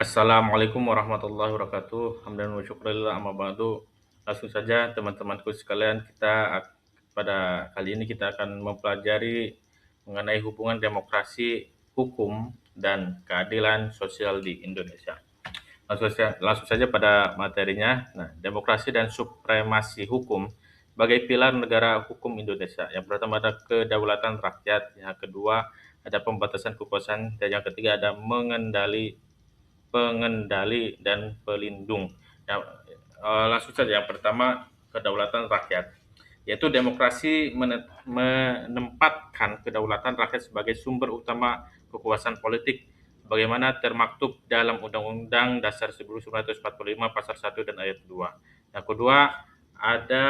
Assalamualaikum warahmatullahi wabarakatuh. Hamdan wa syukrillah amma ba'du. Langsung saja teman-temanku sekalian, pada kali ini kita akan mempelajari mengenai hubungan demokrasi, hukum, dan keadilan sosial di Indonesia. Langsung saja pada materinya. Nah, demokrasi dan supremasi hukum sebagai pilar negara hukum Indonesia. Yang pertama ada kedaulatan rakyat, yang kedua ada pembatasan kekuasaan, dan yang ketiga ada pengendali dan pelindung. Ya, langsung saja yang pertama kedaulatan rakyat, yaitu demokrasi menempatkan kedaulatan rakyat sebagai sumber utama kekuasaan politik bagaimana termaktub dalam Undang-Undang Dasar 1945 Pasal 1 dan Ayat 2. Yang kedua, ada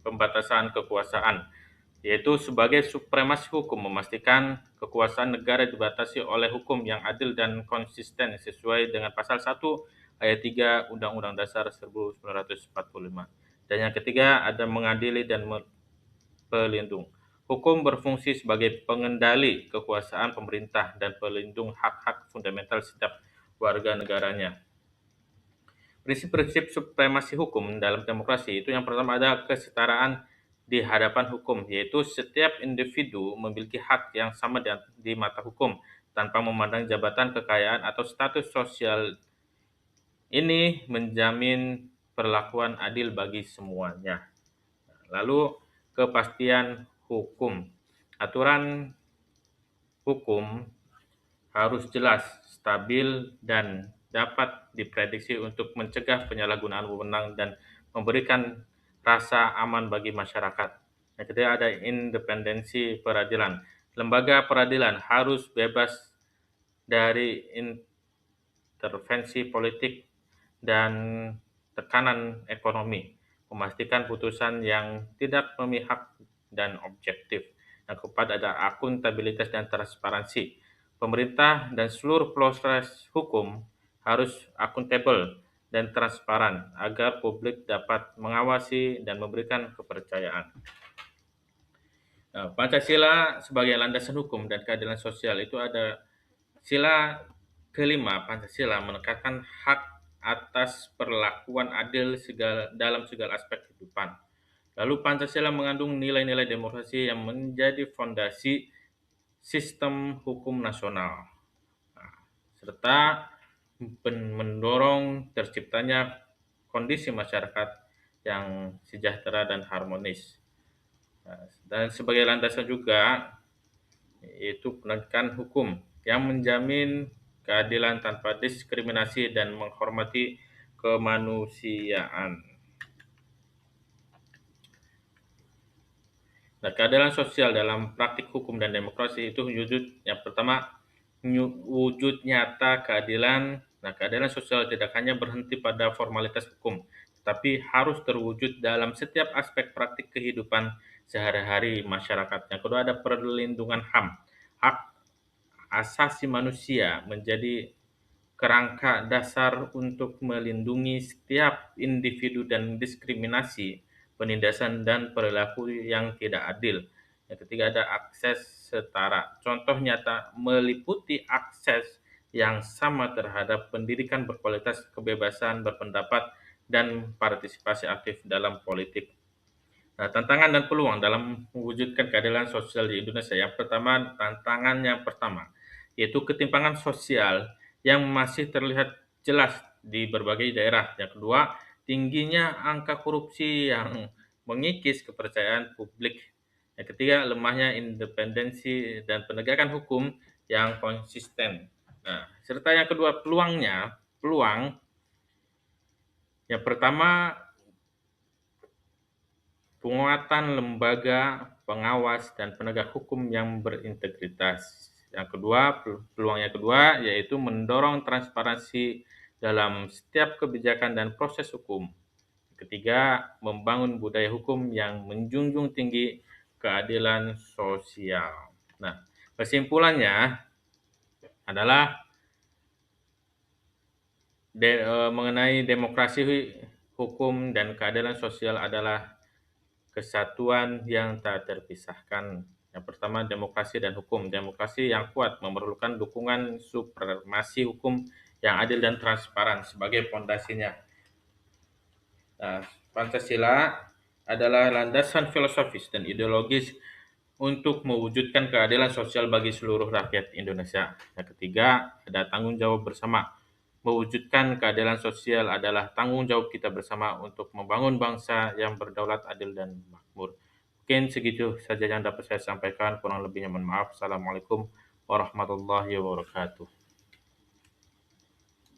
pembatasan kekuasaan, yaitu sebagai supremasi hukum memastikan kekuasaan negara dibatasi oleh hukum yang adil dan konsisten sesuai dengan pasal 1 ayat 3 Undang-Undang Dasar 1945. Dan yang ketiga ada mengadili dan pelindung. Hukum berfungsi sebagai pengendali kekuasaan pemerintah dan pelindung hak-hak fundamental setiap warga negaranya. Prinsip-prinsip supremasi hukum dalam demokrasi itu yang pertama ada kesetaraan di hadapan hukum, yaitu setiap individu memiliki hak yang sama di mata hukum tanpa memandang jabatan, kekayaan, atau status sosial. Ini menjamin perlakuan adil bagi semuanya. Lalu kepastian hukum. Aturan hukum harus jelas, stabil, dan dapat diprediksi untuk mencegah penyalahgunaan wewenang dan memberikan rasa aman bagi masyarakat. Yang ketiga ada independensi peradilan. Lembaga peradilan harus bebas dari intervensi politik dan tekanan ekonomi, memastikan putusan yang tidak memihak dan objektif. Yang keempat ada akuntabilitas dan transparansi. Pemerintah dan seluruh proses hukum harus akuntabel dan transparan agar publik dapat mengawasi dan memberikan kepercayaan. Nah, Pancasila sebagai landasan hukum dan keadilan sosial itu ada sila kelima. Pancasila menekankan hak atas perlakuan adil dalam segala aspek kehidupan. Lalu Pancasila mengandung nilai-nilai demokrasi yang menjadi fondasi sistem hukum nasional, serta mendorong terciptanya kondisi masyarakat yang sejahtera dan harmonis. Dan sebagai landasan juga yaitu penegakan hukum yang menjamin keadilan tanpa diskriminasi dan menghormati kemanusiaan. Nah, keadilan sosial dalam praktik hukum dan demokrasi itu yang pertama wujud nyata keadilan. Nah, keadilan sosial tidak hanya berhenti pada formalitas hukum, tapi harus terwujud dalam setiap aspek praktik kehidupan sehari-hari masyarakat. Yang kedua ada perlindungan HAM. Hak asasi manusia menjadi kerangka dasar untuk melindungi setiap individu dan diskriminasi, penindasan, dan perilaku yang tidak adil. Yang ketiga ada akses setara. Contoh nyata meliputi akses yang sama terhadap pendidikan berkualitas, kebebasan berpendapat, dan partisipasi aktif dalam politik. Nah, tantangan dan peluang dalam mewujudkan keadilan sosial di Indonesia. Tantangan yang pertama, yaitu ketimpangan sosial yang masih terlihat jelas di berbagai daerah. Yang kedua, tingginya angka korupsi yang mengikis kepercayaan publik. Yang ketiga, lemahnya independensi dan penegakan hukum yang konsisten. Nah, serta yang kedua, peluang yang pertama, penguatan lembaga pengawas dan penegak hukum yang berintegritas. Yang kedua, peluang yang kedua yaitu mendorong transparansi dalam setiap kebijakan dan proses hukum. Ketiga, membangun budaya hukum yang menjunjung tinggi keadilan sosial. Nah, kesimpulannya adalah mengenai demokrasi, hukum, dan keadilan sosial adalah kesatuan yang tak terpisahkan. Yang pertama, demokrasi dan hukum. Demokrasi yang kuat memerlukan dukungan supremasi hukum yang adil dan transparan sebagai pondasinya. Nah, Pancasila adalah landasan filosofis dan ideologis untuk mewujudkan keadilan sosial bagi seluruh rakyat Indonesia. Yang ketiga, ada tanggung jawab bersama. Mewujudkan keadilan sosial adalah tanggung jawab kita bersama untuk membangun bangsa yang berdaulat, adil, dan makmur. Mungkin segitu saja yang dapat saya sampaikan. Kurang lebihnya mohon maaf. Assalamualaikum warahmatullahi wabarakatuh.